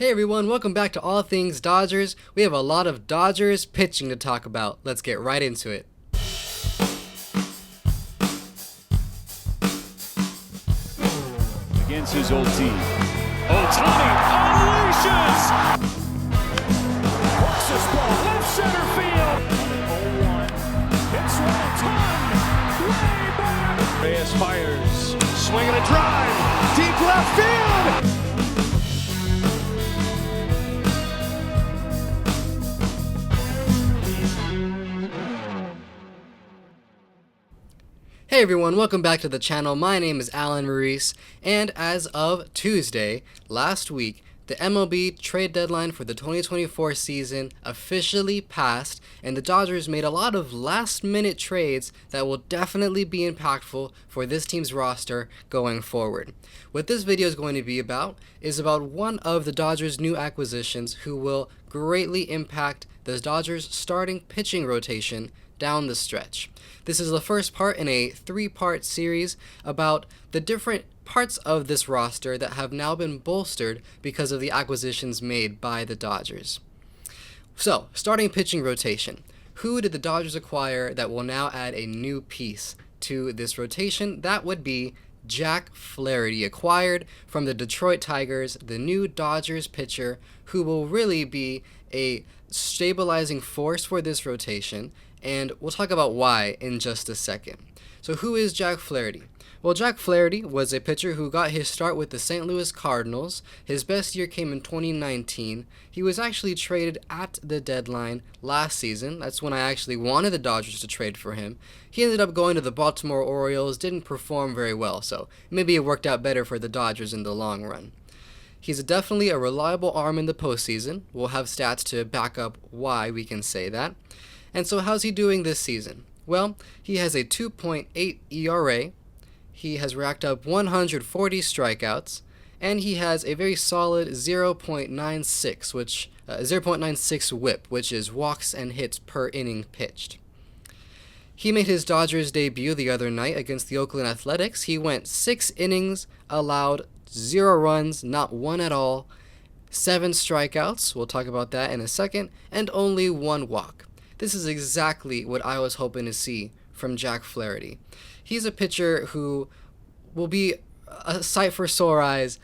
Hey everyone, welcome back to All Things Dodgers. We have a lot of Dodgers pitching to talk about. Let's get right into it. Against his old team. Ohtani unleashes! Walks this ball, left center field. 0-1. Hits one ton. Way back. Reyes fires. Swinging a drive. Deep left field. Hey everyone, welcome back to the channel. My name is Alan Maurice, and as of Tuesday, last week, the MLB trade deadline for the 2024 season officially passed, and the Dodgers made a lot of last-minute trades that will definitely be impactful for this team's roster going forward. What this video is going to be about is about one of the Dodgers' new acquisitions who will greatly impact the Dodgers' starting pitching rotation down the stretch. This is the first part in a three-part series about the different parts of this roster that have now been bolstered because of the acquisitions made by the Dodgers. So, starting pitching rotation. Who did the Dodgers acquire that will now add a new piece to this rotation? That would be Jack Flaherty, acquired from the Detroit Tigers, the new Dodgers pitcher who will really be a stabilizing force for this rotation, and we'll talk about why in just a second. So who is Jack Flaherty? Well, Jack Flaherty was a pitcher who got his start with the St. Louis Cardinals. His best year came in 2019. He was actually traded at the deadline last season. That's when I actually wanted the Dodgers to trade for him. He ended up going to the Baltimore Orioles, didn't perform very well, so maybe it worked out better for the Dodgers in the long run. He's definitely a reliable arm in the postseason. We'll have stats to back up why we can say that. And so how's he doing this season? Well, he has a 2.8 ERA, he has racked up 140 strikeouts, and he has a very solid 0.96 whip, which is walks and hits per inning pitched. He made his Dodgers debut the other night against the Oakland Athletics. He went 6 innings, allowed 0 runs, not one at all, 7 strikeouts, we'll talk about that in a second, and only 1 walk. This is exactly what I was hoping to see from Jack Flaherty. He's a pitcher who will be a sight for sore eyes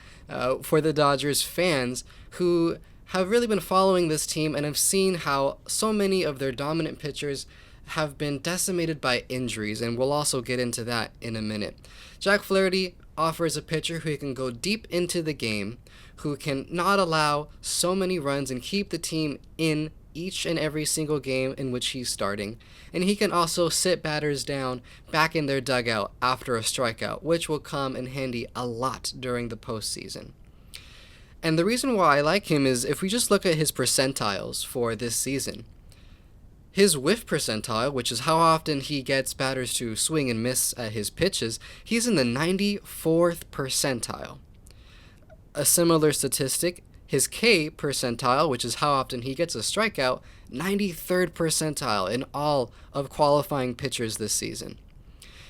for the Dodgers fans who have really been following this team and have seen how so many of their dominant pitchers have been decimated by injuries, and we'll also get into that in a minute. Jack Flaherty offers a pitcher who can go deep into the game, who can not allow so many runs and keep the team in each and every single game in which he's starting, and he can also sit batters down back in their dugout after a strikeout, which will come in handy a lot during the postseason. And the reason why I like him is if we just look at his percentiles for this season. His whiff percentile, which is how often he gets batters to swing and miss at his pitches, he's in the 94th percentile. A similar statistic, his K percentile, which is how often he gets a strikeout, 93rd percentile in all of qualifying pitchers this season.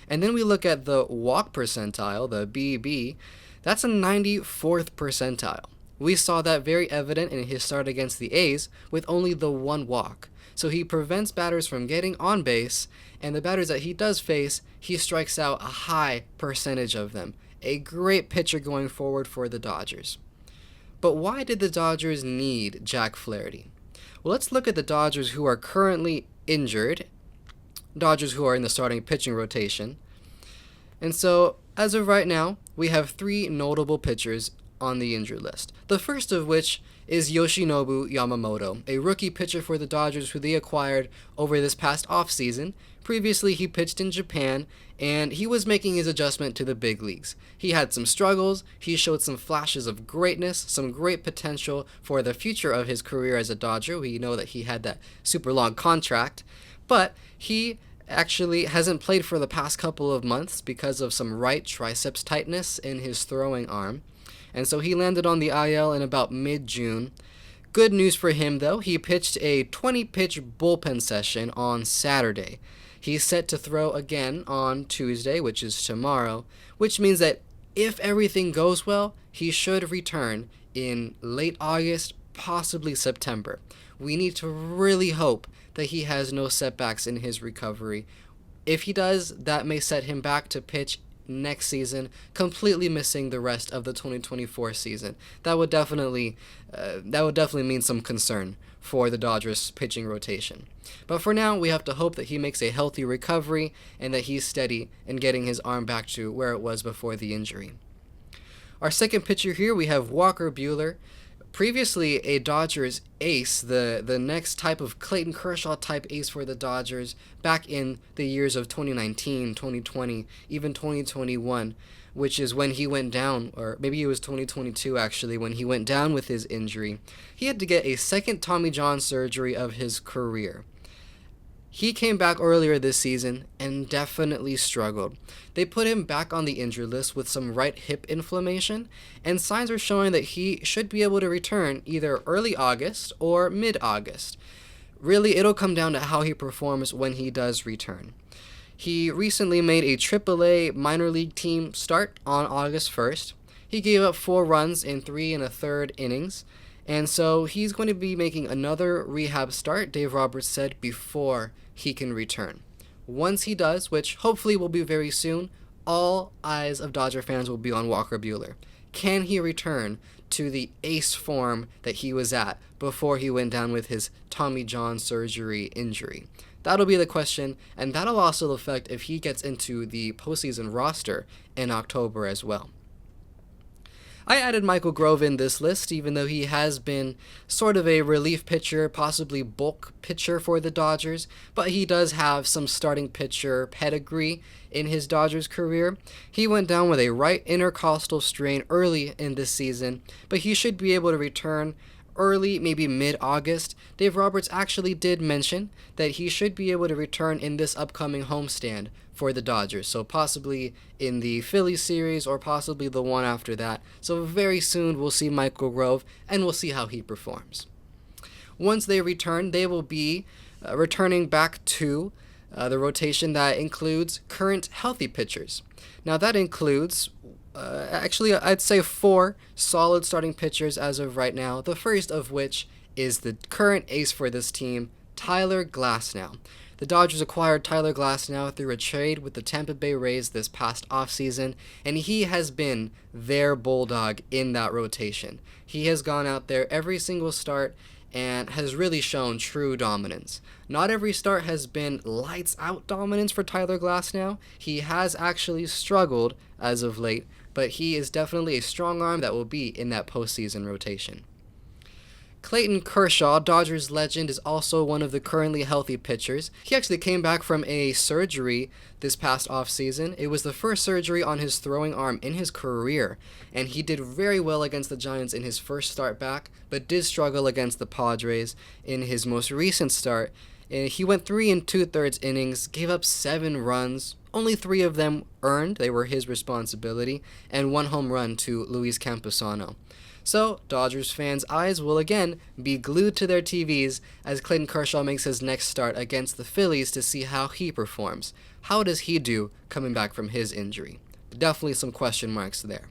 And then we look at the walk percentile, the BB, that's a 94th percentile. We saw that very evident in his start against the A's with only the 1 walk. So he prevents batters from getting on base, and the batters that he does face, he strikes out a high percentage of them. A great pitcher going forward for the Dodgers. But why did the Dodgers need Jack Flaherty? Well, let's look at the Dodgers who are currently injured, Dodgers who are in the starting pitching rotation. And so, as of right now, we have 3 notable pitchers on the injured list. The first of which is Yoshinobu Yamamoto, a rookie pitcher for the Dodgers who they acquired over this past offseason. Previously, he pitched in Japan, and he was making his adjustment to the big leagues. He had some struggles, he showed some flashes of greatness, some great potential for the future of his career as a Dodger. We know that he had that super long contract, but he actually hasn't played for the past couple of months because of some right triceps tightness in his throwing arm. And so he landed on the IL in about mid-June. Good news for him, though. He pitched a 20-pitch bullpen session on Saturday. He's set to throw again on Tuesday, which is tomorrow, which means that if everything goes well, he should return in late August, possibly September. We need to really hope that he has no setbacks in his recovery. If he does, that may set him back to pitch next season, completely missing the rest of the 2024 season. That would definitely mean some concern for the Dodgers pitching rotation. But for now, we have to hope that he makes a healthy recovery and that he's steady in getting his arm back to where it was before the injury. Our second pitcher here, we have Walker Buehler. Previously a Dodgers ace, the next type of Clayton Kershaw type ace for the Dodgers back in the years of 2019, 2020, even 2021, which is when he went down, or maybe it was 2022 actually, when he went down with his injury. He had to get a second Tommy John surgery of his career. He came back earlier this season and definitely struggled. They put him back on the injured list with some right hip inflammation, and signs are showing that he should be able to return either early August or mid-August. Really, it'll come down to how he performs when he does return. He recently made a AAA minor league team start on August 1st. He gave up 4 runs in 3 1/3 innings, and so he's going to be making another rehab start, Dave Roberts said, before he can return. Once he does, which hopefully will be very soon, all eyes of Dodger fans will be on Walker Buehler. Can he return to the ace form that he was at before he went down with his Tommy John surgery injury? That'll be the question, and that'll also affect if he gets into the postseason roster in October as well. I added Michael Grove in this list, even though he has been sort of a relief pitcher, possibly bulk pitcher for the Dodgers, but he does have some starting pitcher pedigree in his Dodgers career. He went down with a right intercostal strain early in this season, but he should be able to return early, maybe mid-August. Dave Roberts actually did mention that he should be able to return in this upcoming homestand for the Dodgers, so possibly in the Phillies series or possibly the one after that. So very soon we'll see Michael Grove and we'll see how he performs. Once they return, they will be returning back to the rotation that includes current healthy pitchers. Now that includes actually, I'd say 4 solid starting pitchers as of right now, the first of which is the current ace for this team, Tyler Glasnow. The Dodgers acquired Tyler Glasnow through a trade with the Tampa Bay Rays this past offseason, and he has been their bulldog in that rotation. He has gone out there every single start and has really shown true dominance. Not every start has been lights-out dominance for Tyler Glasnow. He has actually struggled as of late, but he is definitely a strong arm that will be in that postseason rotation. Clayton Kershaw, Dodgers legend, is also one of the currently healthy pitchers. He actually came back from a surgery this past offseason. It was the first surgery on his throwing arm in his career, and he did very well against the Giants in his first start back, but did struggle against the Padres in his most recent start. He went 3 2/3 innings, gave up 7 runs, only 3 of them earned, they were his responsibility, and 1 home run to Luis Campusano. So, Dodgers fans' eyes will again be glued to their TVs as Clayton Kershaw makes his next start against the Phillies to see how he performs. How does he do coming back from his injury? Definitely some question marks there.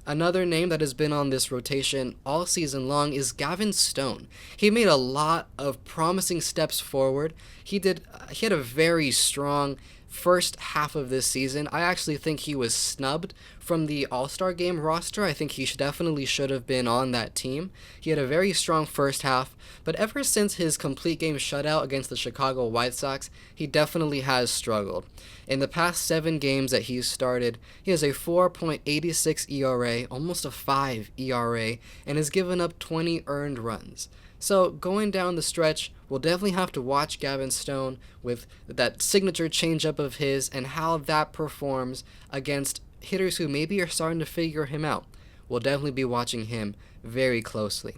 Another name that has been on this rotation all season long is Gavin Stone. He made a lot of promising steps forward. He had a very strong first half of this season. I actually think he was snubbed from the All-Star Game roster. I think he definitely should have been on that team. He had a very strong first half, but ever since his complete game shutout against the Chicago White Sox, he definitely has struggled. In the past 7 games that he's started, he has a 4.86 ERA, almost a 5 ERA, and has given up 20 earned runs. So going down the stretch, we'll definitely have to watch Gavin Stone with that signature changeup of his and how that performs against hitters who maybe are starting to figure him out. We'll definitely be watching him very closely.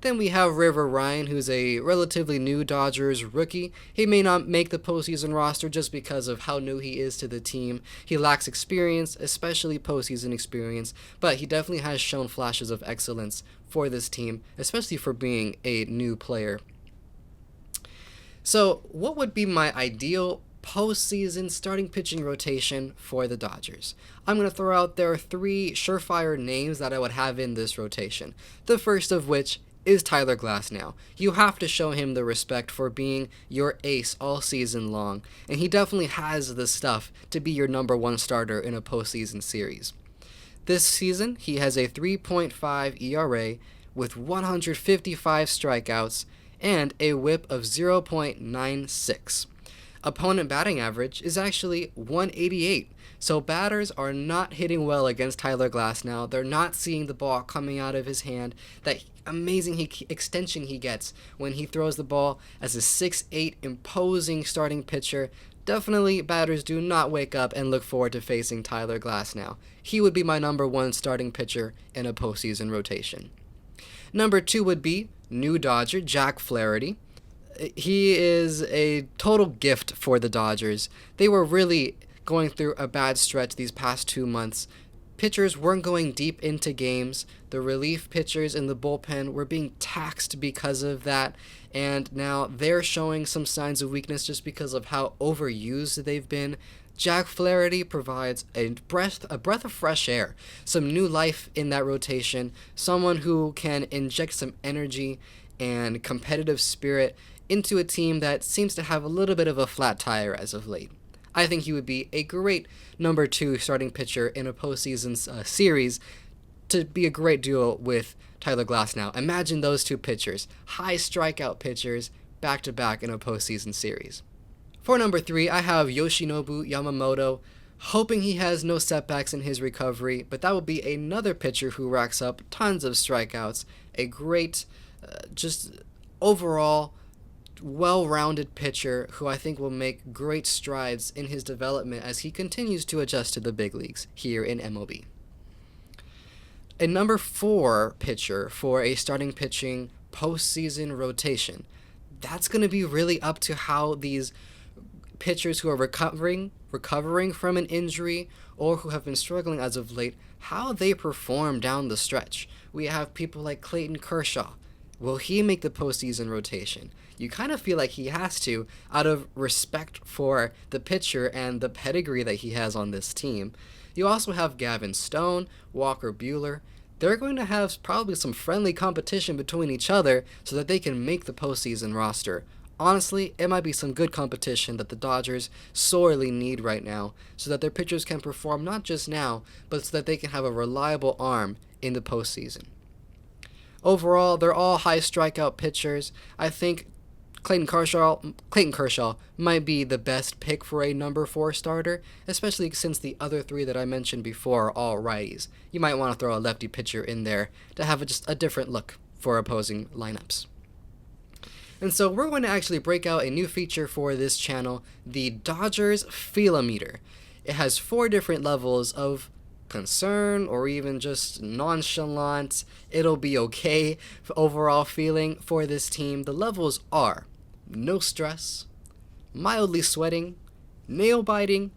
Then we have River Ryan, who's a relatively new Dodgers rookie. He may not make the postseason roster just because of how new he is to the team. He lacks experience, especially postseason experience, but he definitely has shown flashes of excellence for this team, especially for being a new player. So what would be my ideal postseason starting pitching rotation for the Dodgers. I'm going to throw out there 3 surefire names that I would have in this rotation. The first of which is Tyler Glasnow. You have to show him the respect for being your ace all season long, and he definitely has the stuff to be your number 1 starter in a postseason series. This season, he has a 3.5 ERA with 155 strikeouts and a whip of 0.96. Opponent batting average is actually 188, so batters are not hitting well against Tyler Glasnow. They're not seeing the ball coming out of his hand, that amazing extension he gets when he throws the ball as a 6'8" imposing starting pitcher. Definitely, batters do not wake up and look forward to facing Tyler Glasnow. He would be my number 1 starting pitcher in a postseason rotation. Number 2 would be new Dodger Jack Flaherty. He is a total gift for the Dodgers. They were really going through a bad stretch these past 2 months. Pitchers weren't going deep into games. The relief pitchers in the bullpen were being taxed because of that, and now they're showing some signs of weakness just because of how overused they've been. Jack Flaherty provides a breath of fresh air, some new life in that rotation, someone who can inject some energy and competitive spirit into a team that seems to have a little bit of a flat tire as of late. I think he would be a great number 2 starting pitcher in a postseason series to be a great duo with Tyler Glasnow. Imagine those 2 pitchers, high strikeout pitchers, back-to-back in a postseason series. For number 3, I have Yoshinobu Yamamoto, hoping he has no setbacks in his recovery, but that will be another pitcher who racks up tons of strikeouts, a great, just overall well-rounded pitcher who I think will make great strides in his development as he continues to adjust to the big leagues here in MLB. A number 4 pitcher for a starting pitching postseason rotation. That's going to be really up to how these pitchers who are recovering from an injury or who have been struggling as of late, how they perform down the stretch. We have people like Clayton Kershaw. Will he make the postseason rotation? You kind of feel like he has to, out of respect for the pitcher and the pedigree that he has on this team. You also have Gavin Stone, Walker Buehler. They're going to have probably some friendly competition between each other so that they can make the postseason roster. Honestly, it might be some good competition that the Dodgers sorely need right now so that their pitchers can perform not just now, but so that they can have a reliable arm in the postseason. Overall, they're all high strikeout pitchers. I think Clayton Kershaw might be the best pick for a number 4 starter, especially since the other 3 that I mentioned before are all righties. You might want to throw a lefty pitcher in there to have just a different look for opposing lineups. And so we're going to actually break out a new feature for this channel, the Dodgers Feelometer. It has 4 different levels of concern or even just nonchalant, it'll be okay overall feeling for this team. The levels are no stress, mildly sweating, nail biting,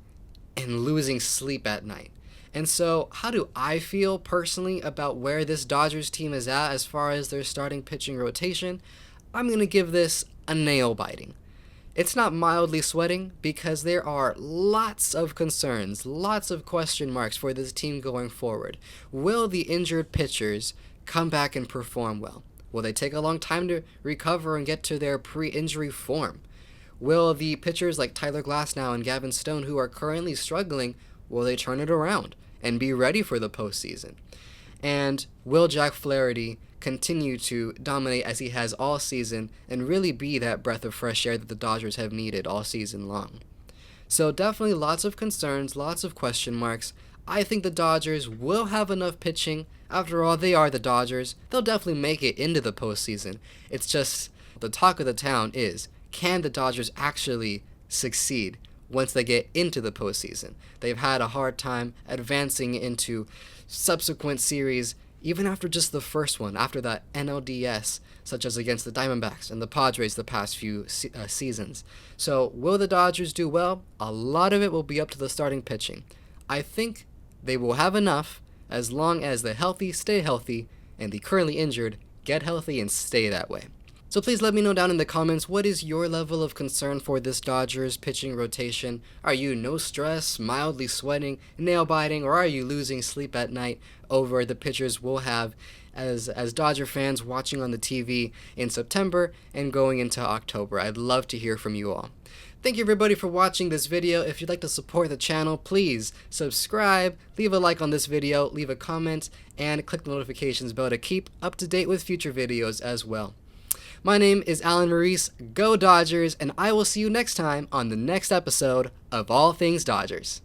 and losing sleep at night. And so how do I feel personally about where this Dodgers team is at as far as their starting pitching rotation? I'm going to give this a nail biting. It's not mildly sweating because there are lots of concerns, lots of question marks for this team going forward. Will the injured pitchers come back and perform well? Will they take a long time to recover and get to their pre-injury form? Will the pitchers like Tyler Glasnow and Gavin Stone, who are currently struggling, will they turn it around and be ready for the postseason? And will Jack Flaherty continue to dominate as he has all season and really be that breath of fresh air that the Dodgers have needed all season long? So definitely lots of concerns, lots of question marks. I think the Dodgers will have enough pitching. After all, they are the Dodgers. They'll definitely make it into the postseason. It's just the talk of the town is, can the Dodgers actually succeed once they get into the postseason? They've had a hard time advancing into subsequent series, even after just the first one, after that NLDS, such as against the Diamondbacks and the Padres the past few seasons. So will the Dodgers do well? A lot of it will be up to the starting pitching. I think they will have enough as long as the healthy stay healthy and the currently injured get healthy and stay that way. So please let me know down in the comments, what is your level of concern for this Dodgers pitching rotation? Are you no stress, mildly sweating, nail biting, or are you losing sleep at night over the pitchers we'll have as Dodger fans watching on the TV in September and going into October? I'd love to hear from you all. Thank you everybody for watching this video. If you'd like to support the channel, please subscribe, leave a like on this video, leave a comment, and click the notifications bell to keep up to date with future videos as well. My name is Alan Maurice, go Dodgers, and I will see you next time on the next episode of All Things Dodgers.